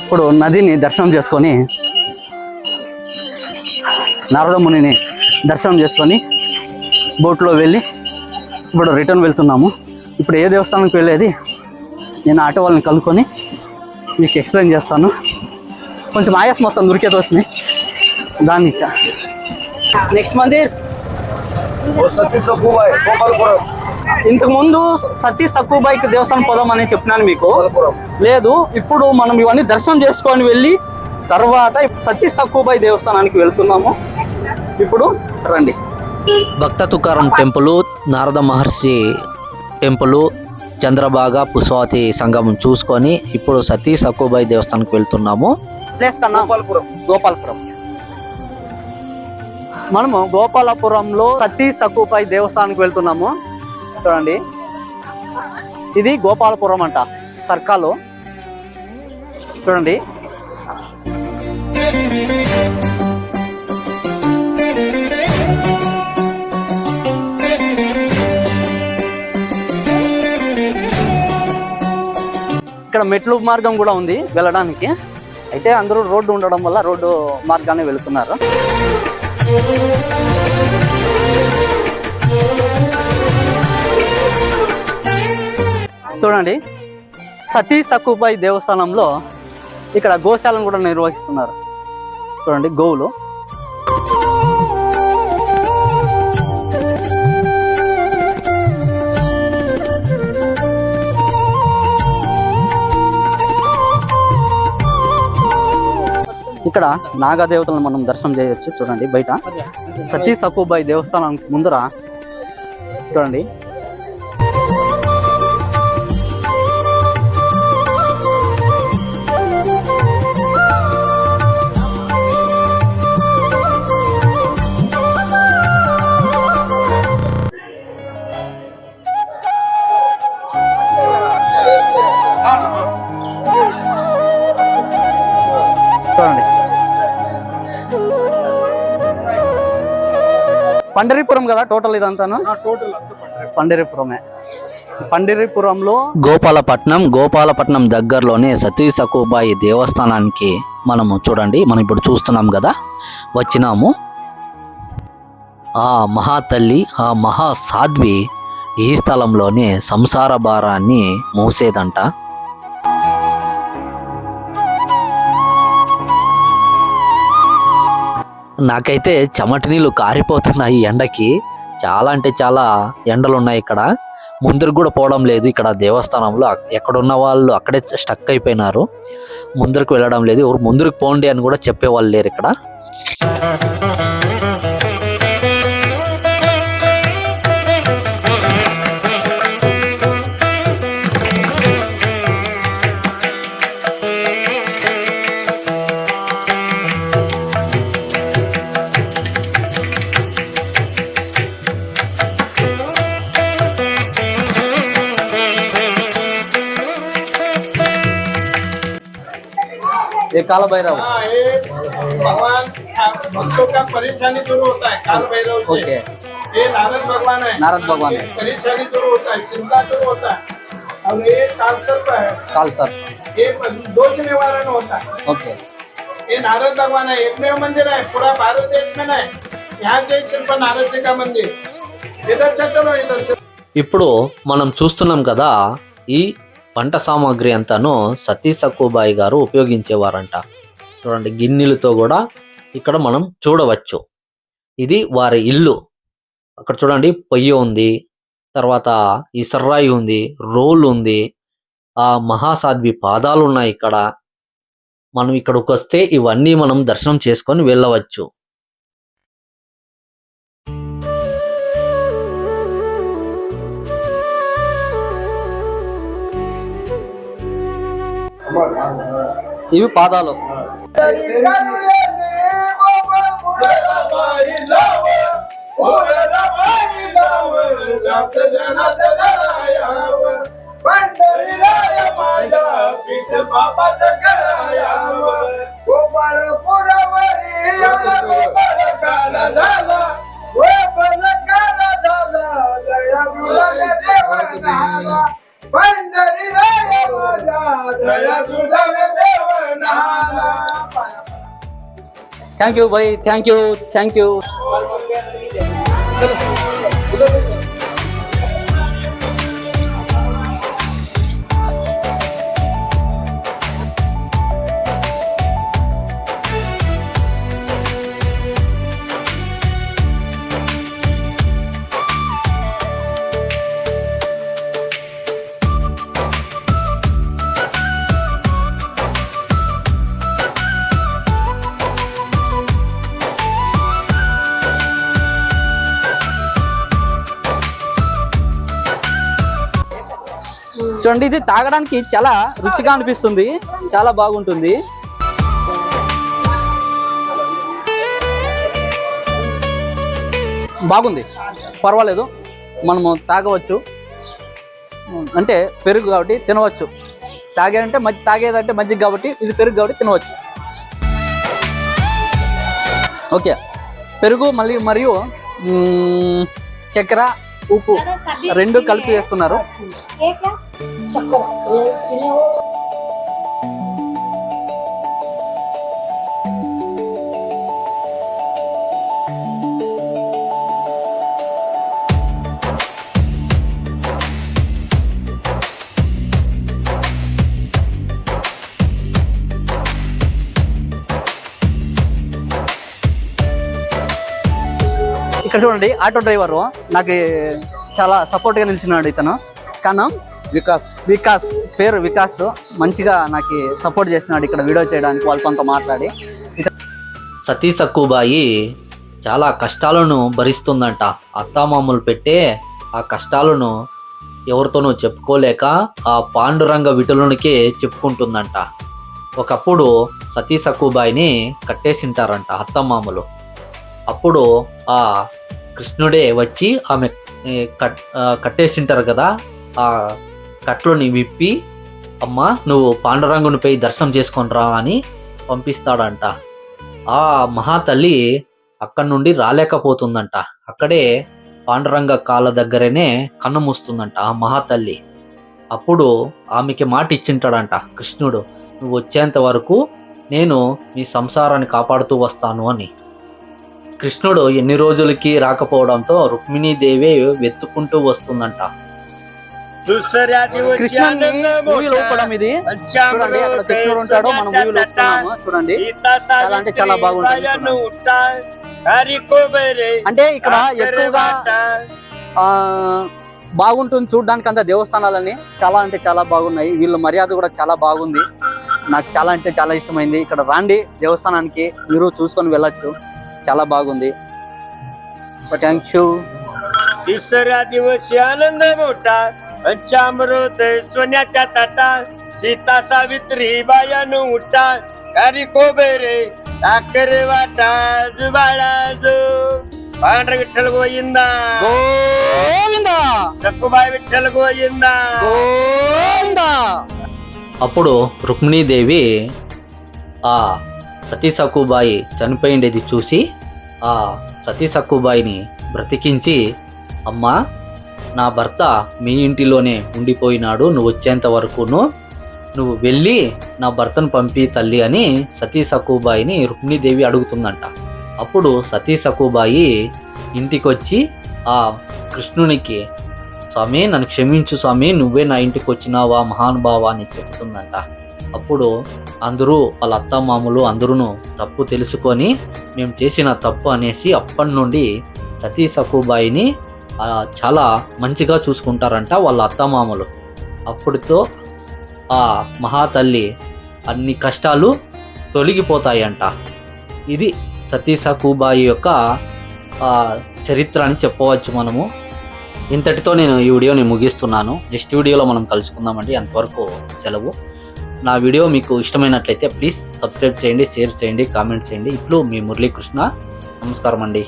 ఇప్పుడు నదిని దర్శనం చేసుకొని నారద మునిని దర్శనం చేసుకొని బోట్లో వెళ్ళి ఇప్పుడు రిటర్న్ వెళ్తున్నాము. ఇప్పుడు ఏ దేవస్థానానికి వెళ్ళేది నేను ఆటో వాళ్ళని కలుపుకొని మీకు ఎక్స్ప్లెయిన్ చేస్తాను. కొంచెం ఆయాస్ మొత్తం దొరికేది వస్తున్నాయి దాన్ని. నెక్స్ట్ మందిర్ ఇంతకు ముందు సతీ సక్కుబాయి దేవస్థానం పోదాం అని చెప్పినాను మీకు. లేదు, ఇప్పుడు మనం ఇవన్నీ దర్శనం చేసుకొని వెళ్ళి తర్వాత సతీ సక్కుబాయి దేవస్థానానికి వెళ్తున్నాము. ఇప్పుడు రండి. భక్త తుకారం టెంపుల్, నారద మహర్షి టెంపుల్, చంద్రబాగా పుష్పవతి సంగమం చూసుకొని ఇప్పుడు సతీ సక్కుబాయి దేవస్థానానికి వెళ్తున్నాము. ప్లేస్ కన్నా గోపాలపురం. మనము గోపాలపురంలో సతీ సక్కుబాయి దేవస్థానానికి వెళ్తున్నాము. చూడండి, ఇది గోపాలపురం అంట సర్కాలో. చూడండి, ఇక్కడ మెట్లు మార్గం కూడా ఉంది వెళ్ళడానికి. అయితే అందరూ రోడ్డు ఉండడం వల్ల రోడ్డు మార్గాన్ని వెళుతున్నారు. చూడండి, సతీ సక్కుబాయి దేవస్థానంలో ఇక్కడ గోశాలను కూడా నిర్వహిస్తున్నారు. చూడండి, గోవులు. ఇక్కడ నాగదేవతలను మనం దర్శనం చేయొచ్చు. చూడండి, బయట సతీ సక్కుబాయి దేవస్థానం ముందర చూడండి పండరీపురం కదా టోటల్ ఇదంతాను. పండరీపురమే. పండరీపురంలో గోపాలపట్నం దగ్గరలోనే సతీ సక్కుబాయి దేవస్థానానికి మనము చూడండి, మనం ఇప్పుడు చూస్తున్నాం కదా, వచ్చినాము. ఆ మహాతల్లి, ఆ మహాసాధ్వి ఈ స్థలంలోనే సంసార భారాన్ని మోసేదంట. నాకైతే చెమట నీళ్ళు కారిపోతున్నాయి ఎండకి. చాలా అంటే చాలా ఎండలు ఉన్నాయి ఇక్కడ. ముందరికి కూడా పోవడం లేదు. ఇక్కడ దేవస్థానంలో ఎక్కడున్న వాళ్ళు అక్కడే స్టక్ అయిపోయినారు. ముందరికి వెళ్ళడం లేదు. ఎవరు ముందరికి పోండి అని కూడా చెప్పేవాళ్ళు లేరు ఇక్కడ. ये काला भैरव भगवान भक्तों का परेशानी दूर होता है। काल भैरव से ओके। ये नारद भगवान है। नारद भगवान है। परेशानी दूर होता है, चिंता दूर होता है। और ये कालसर्प है। कालसर्प ये दोष निवारण होता है। ओके। ये नारद भगवान है। एकमेव मंदिर है पूरा भारत देश में नहीं। यहाँ से सिर्फ नारद जी का मंदिर। इधर से चलो, इधर से। ఇప్పుడు మనం చూస్తున్నాం కదా, ఈ వంట సామాగ్రి అంతాను సతీ సక్కుబాయి గారు ఉపయోగించేవారంట. చూడండి, గిన్నెలతో కూడా ఇక్కడ మనం చూడవచ్చు. ఇది వారి ఇల్లు. అక్కడ చూడండి, పొయ్యి ఉంది, తర్వాత ఈ సర్రాయి ఉంది, రోల్ ఉంది, ఆ మహాసాధ్వి పాదాలు ఉన్నాయి ఇక్కడ. మనం ఇక్కడికి వస్తే ఇవన్నీ మనం దర్శనం చేసుకొని వెళ్ళవచ్చు. ఇవి పాదాలు. Thank you Bhai, thank you, thank you. చూడండి, ఇది తాగడానికి చాలా రుచిగా అనిపిస్తుంది, చాలా బాగుంటుంది. బాగుంది, పర్వాలేదు, మనము తాగవచ్చు. అంటే పెరుగు కాబట్టి తినవచ్చు. తాగేదంటే మజ్జిగ కాబట్టి ఇది పెరుగు కాబట్టి తినవచ్చు. ఓకే, పెరుగు మరియు చక్కెర, ఉప్పు రెండు కలిపి వేస్తున్నారు. ఇక్కడ చూడండి, ఆటో డ్రైవర్ నాకు చాలా సపోర్ట్గా నిలిచినాడు. ఇతను కారణం వికాస్, పేరు వికాస్, మంచిగా నాకు సపోర్ట్ చేసినాడు ఇక్కడ వీడియో చేయడానికి, వాళ్ళతో మాట్లాడి. సతీ సక్కుబాయి చాలా కష్టాలను భరిస్తుందంట. అత్తామామలు పెట్టే ఆ కష్టాలను ఎవరితోనూ చెప్పుకోలేక ఆ పాండురంగ విటులనికే చెప్పుకుంటుందంట. ఒకప్పుడు సతీ సక్కుబాయిని కట్టేసింటారంట అత్తమామలు. అప్పుడు ఆ కృష్ణుడే వచ్చి ఆమె కట్టేసింటారు కదా, ఆ కట్లుని విప్పి, అమ్మ నువ్వు పాండురంగునిపై దర్శనం చేసుకొని రా అని పంపిస్తాడంట. ఆ మహాతల్లి అక్కడి నుండి రాలేకపోతుందంట. అక్కడే పాండురంగ కాళ్ళ దగ్గరనే కన్ను మూస్తుందంట ఆ మహాతల్లి. అప్పుడు ఆమెకి మాట ఇచ్చింటాడంట కృష్ణుడు, నువ్వు వచ్చేంత వరకు నేను మీ సంసారాన్ని కాపాడుతూ వస్తాను అని. కృష్ణుడు ఎన్ని రోజులకి రాకపోవడంతో రుక్మిణీదేవి వెతుక్కుంటూ వస్తుందంట. మూవీలో ఒప్పడం ఇది చూడండి, అక్కడ కృష్ణుడు ఉంటాడో మనం మూవీలో ఒప్పుకున్నాము చూడండి, చాలా అంటే చాలా బాగుంటుంది. అంటే ఇక్కడ ఎక్కువగా బాగుంటుంది చూడడానికి, అంతా దేవస్థానాలని చాలా అంటే చాలా బాగున్నాయి. వీళ్ళ మర్యాద కూడా చాలా బాగుంది, నాకు చాలా అంటే చాలా ఇష్టమైంది. ఇక్కడ రాండి దేవస్థానానికి, మీరు చూసుకొని వెళ్ళొచ్చు, చాలా బాగుంది. Thank you. तिसऱ्या दिवशी आनंद मोठा, पंचामृत सोन्याच्या ताटा, सीता सावित्री बायानु उठा, कारी कोबेरे साखर वाटा, जुबाळा जो पांढरा विठ्ठल गोविंदा గోవిందా, సక్కుబాయి విఠ్ఠల గోవిందా గోవిందా. అప్పుడు రుక్మిణీదేవి ఆ సతీ సక్కుబాయి చనిపోయిండేది చూసి ఆ సతీ సక్కుబాయిని బ్రతికించి, అమ్మా నా భర్త మీ ఇంటిలోనే ఉండిపోయినాడు, నువ్వు వచ్చేంత వరకును నువ్వు వెళ్ళి నా భర్తను పంపి తల్లి అని సతీ సక్కుబాయిని రుక్మిణీదేవి అడుగుతుందంట. అప్పుడు సతీ సక్కుబాయి ఇంటికి వచ్చి ఆ కృష్ణునికి, స్వామి నన్ను క్షమించు స్వామి, నువ్వే నా ఇంటికి వచ్చినావా మహానుభావ అని చెప్తుందంట. అప్పుడు అందరూ వాళ్ళ అత్తమామలు అందరూ తప్పు తెలుసుకొని మేము చేసిన తప్పు అనేసి అప్పటి నుండి సతీ సక్కుబాయిని చాలా మంచిగా చూసుకుంటారంట వాళ్ళ అత్తమామలు. అప్పుడుతో ఆ మహాతల్లి అన్ని కష్టాలు తొలగిపోతాయంట. ఇది సతీ సక్కుబాయి యొక్క చరిత్ర అని చెప్పవచ్చు మనము. ఇంతటితో నేను ఈ వీడియోని ముగిస్తున్నాను. నెక్స్ట్ వీడియోలో మనం కలుసుకుందామండి. అంతవరకు సెలవు. నా వీడియో మీకు ఇష్టమైనట్లయితే ప్లీజ్ సబ్స్క్రైబ్ చేయండి, షేర్ చేయండి, కామెంట్ చేయండి. ఇప్పుడు మీ మురళీకృష్ణ. నమస్కారం అండి.